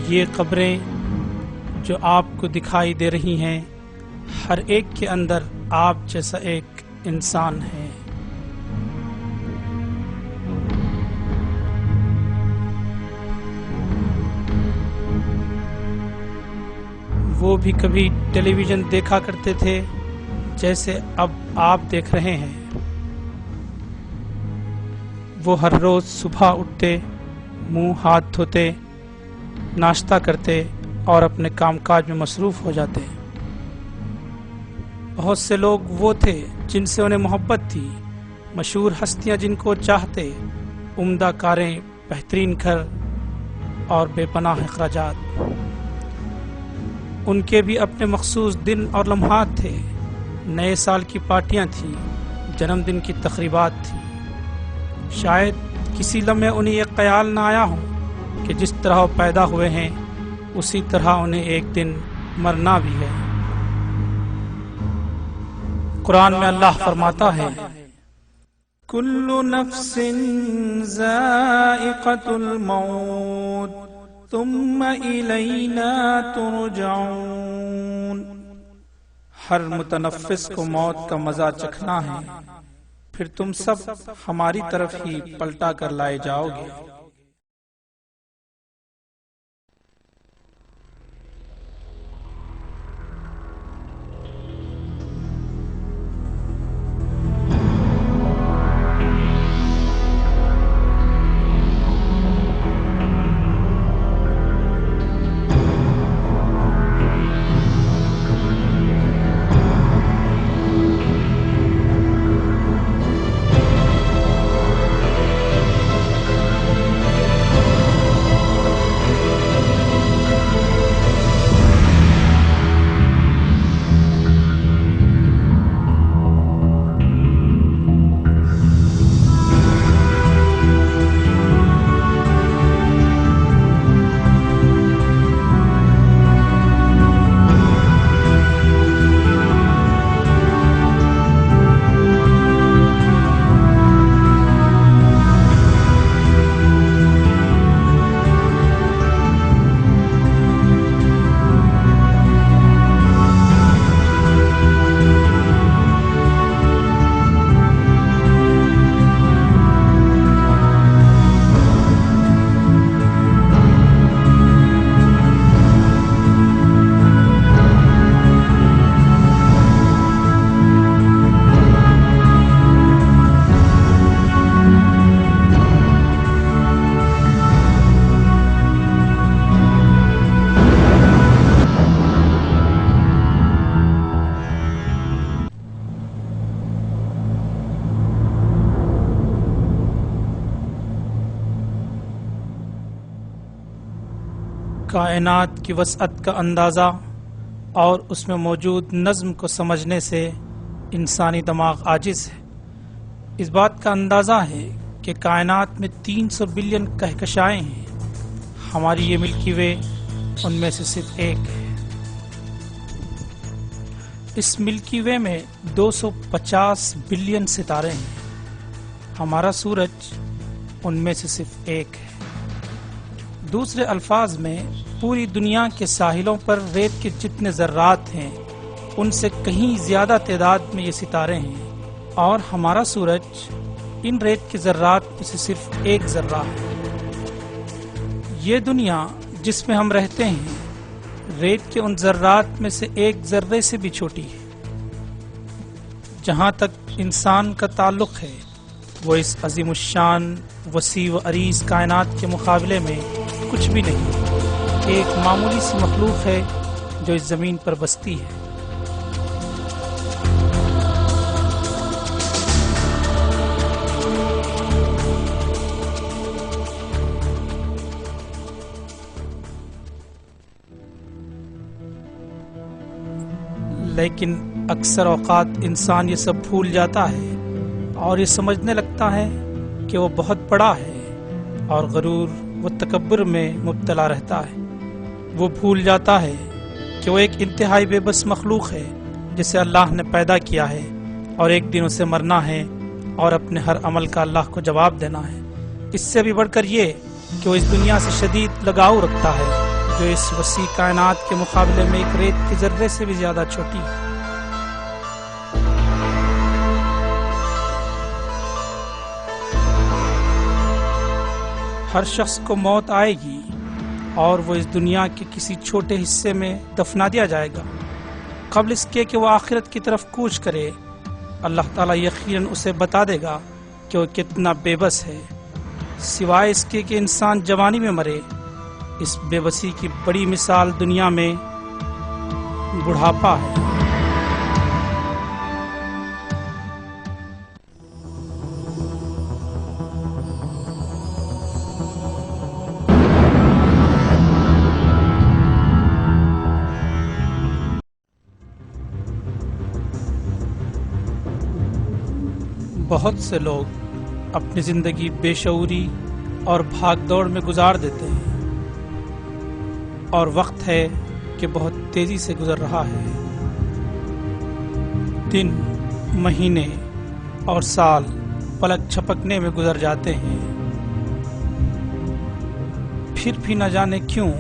یہ قبریں جو آپ کو دکھائی دے رہی ہیں، ہر ایک کے اندر آپ جیسا ایک انسان ہے۔ وہ بھی کبھی ٹیلی ویژن دیکھا کرتے تھے جیسے اب آپ دیکھ رہے ہیں۔ وہ ہر روز صبح اٹھتے، منہ ہاتھ دھوتے، ناشتہ کرتے اور اپنے کام کاج میں مصروف ہو جاتے۔ بہت سے لوگ وہ تھے جن سے انہیں محبت تھی، مشہور ہستیاں جن کو چاہتے، عمدہ کاریں، بہترین گھر اور بے پناہ اخراجات۔ ان کے بھی اپنے مخصوص دن اور لمحات تھے، نئے سال کی پارٹیاں تھیں، جنم دن کی تقریبات تھیں۔ شاید کسی لمحے انہیں یہ خیال نہ آیا ہو کہ جس طرح وہ پیدا ہوئے ہیں اسی طرح انہیں ایک دن مرنا بھی ہے۔ قرآن میں اللہ فرماتا ہے، کل نفس ذائقۃ الموت ثم الینا ترجعون۔ ہر متنفس کو موت کا مزہ چکھنا ہے، پھر تم سب ہماری طرف ہی پلٹا کر لائے جاؤ گے۔ کائنات کی وسعت کا اندازہ اور اس میں موجود نظم کو سمجھنے سے انسانی دماغ عاجز ہے۔ اس بات کا اندازہ ہے کہ کائنات میں 300 بلین کہکشائیں ہیں، ہماری یہ ملکی وے ان میں سے صرف ایک ہے۔ اس ملکی وے میں 250 بلین ستارے ہیں، ہمارا سورج ان میں سے صرف ایک ہے۔ دوسرے الفاظ میں پوری دنیا کے ساحلوں پر ریت کے جتنے ذرات ہیں ان سے کہیں زیادہ تعداد میں یہ ستارے ہیں، اور ہمارا سورج ان ریت کے ذرات میں سے صرف ایک ذرہ ہے۔ یہ دنیا جس میں ہم رہتے ہیں ریت کے ان ذرات میں سے ایک ذرے سے بھی چھوٹی ہے۔ جہاں تک انسان کا تعلق ہے وہ اس عظیم الشان وسیع و عریض کائنات کے مقابلے میں کچھ بھی نہیں، ایک معمولی سی مخلوق ہے جو اس زمین پر بستی ہے۔ لیکن اکثر اوقات انسان یہ سب بھول جاتا ہے اور یہ سمجھنے لگتا ہے کہ وہ بہت بڑا ہے، اور غرور و تکبر میں مبتلا رہتا ہے۔ وہ بھول جاتا ہے کہ وہ ایک انتہائی بے بس مخلوق ہے جسے اللہ نے پیدا کیا ہے، اور ایک دن اسے مرنا ہے اور اپنے ہر عمل کا اللہ کو جواب دینا ہے۔ اس سے بھی بڑھ کر یہ کہ وہ اس دنیا سے شدید لگاؤ رکھتا ہے، جو اس وسیع کائنات کے مقابلے میں ایک ریت کے ذرے سے بھی زیادہ چھوٹی ہے۔ ہر شخص کو موت آئے گی اور وہ اس دنیا کے کسی چھوٹے حصے میں دفنا دیا جائے گا۔ قبل اس کے کہ وہ آخرت کی طرف کوچ کرے، اللہ تعالیٰ یقیناً اسے بتا دے گا کہ وہ کتنا بے بس ہے، سوائے اس کے کہ انسان جوانی میں مرے۔ اس بے بسی کی بڑی مثال دنیا میں بڑھاپا ہے۔ بہت سے لوگ اپنی زندگی بے شعوری اور بھاگ دوڑ میں گزار دیتے ہیں، اور وقت ہے کہ بہت تیزی سے گزر رہا ہے۔ دن، مہینے اور سال پلک جھپکنے میں گزر جاتے ہیں، پھر بھی نہ جانے کیوں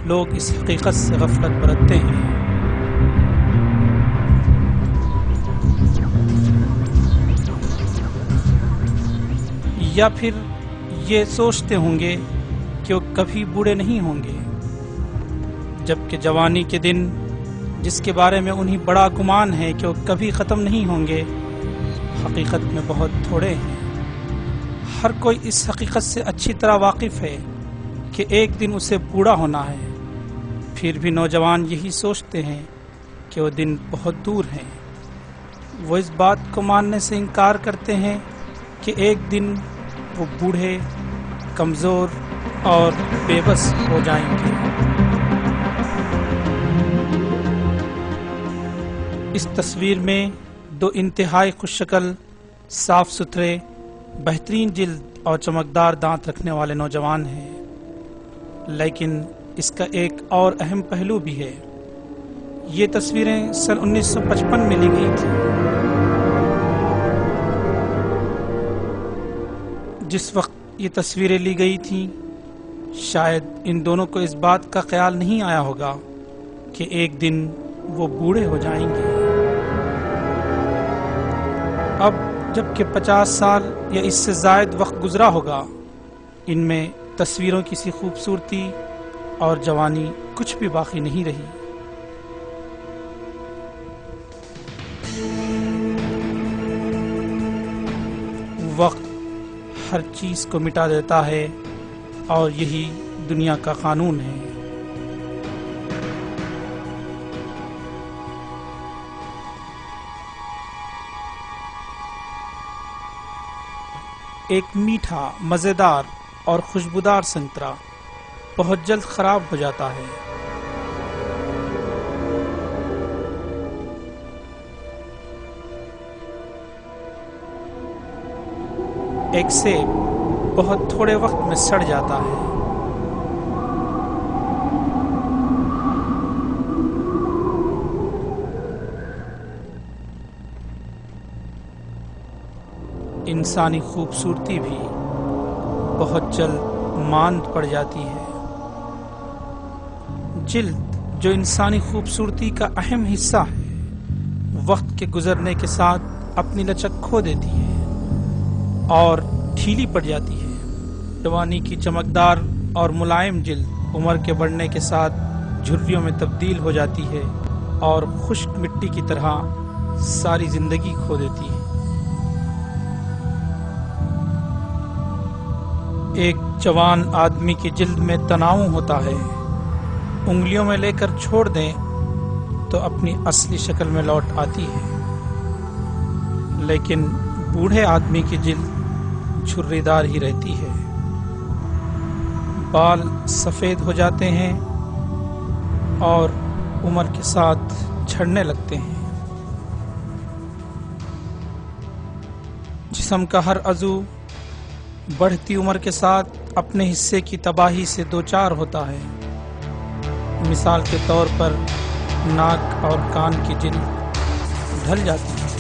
لوگ اس حقیقت سے غفلت برتتے ہیں۔ یا پھر یہ سوچتے ہوں گے کہ وہ کبھی بوڑھے نہیں ہوں گے، جبکہ جوانی کے دن، جس کے بارے میں انہیں بڑا گمان ہے کہ وہ کبھی ختم نہیں ہوں گے، حقیقت میں بہت تھوڑے ہیں۔ ہر کوئی اس حقیقت سے اچھی طرح واقف ہے کہ ایک دن اسے بوڑھا ہونا ہے، پھر بھی نوجوان یہی سوچتے ہیں کہ وہ دن بہت دور ہیں۔ وہ اس بات کو ماننے سے انکار کرتے ہیں کہ ایک دن وہ بوڑھے، کمزور اور بے بس ہو جائیں گے۔ اس تصویر میں دو انتہائی خوش شکل، صاف ستھرے، بہترین جلد اور چمکدار دانت رکھنے والے نوجوان ہیں، لیکن اس کا ایک اور اہم پہلو بھی ہے۔ یہ تصویریں سن 1955 میں لی گئی تھیں، جس وقت یہ تصویریں لی گئی تھیں شاید ان دونوں کو اس بات کا خیال نہیں آیا ہوگا کہ ایک دن وہ بوڑھے ہو جائیں گے۔ اب جب کہ 50 سال یا اس سے زائد وقت گزرا ہوگا، ان میں تصویروں کی سی خوبصورتی اور جوانی کچھ بھی باقی نہیں رہی۔ وقت ہر چیز کو مٹا دیتا ہے، اور یہی دنیا کا قانون ہے۔ ایک میٹھا، مزیدار اور خوشبودار سنترا بہت جلد خراب ہو جاتا ہے۔ ایک سیب بہت تھوڑے وقت میں سڑ جاتا ہے۔ انسانی خوبصورتی بھی بہت جلد ماند پڑ جاتی ہے۔ جلد، جو انسانی خوبصورتی کا اہم حصہ ہے، وقت کے گزرنے کے ساتھ اپنی لچک کھو دیتی ہے اور ڈھیلی پڑ جاتی ہے۔ جوانی کی چمکدار اور ملائم جلد عمر کے بڑھنے کے ساتھ جھریوں میں تبدیل ہو جاتی ہے اور خشک مٹی کی طرح ساری زندگی کھو دیتی ہے۔ ایک جوان آدمی کی جلد میں تناؤ ہوتا ہے، انگلیوں میں لے کر چھوڑ دیں تو اپنی اصلی شکل میں لوٹ آتی ہے، لیکن بوڑھے آدمی کی جلد جھری دار ہی رہتی ہے۔ بال سفید ہو جاتے ہیں اور عمر کے ساتھ جھڑنے لگتے ہیں۔ جسم کا ہر عضو بڑھتی عمر کے ساتھ اپنے حصے کی تباہی سے دوچار ہوتا ہے۔ مثال کے طور پر ناک اور کان کی جلد ڈھل جاتی ہے۔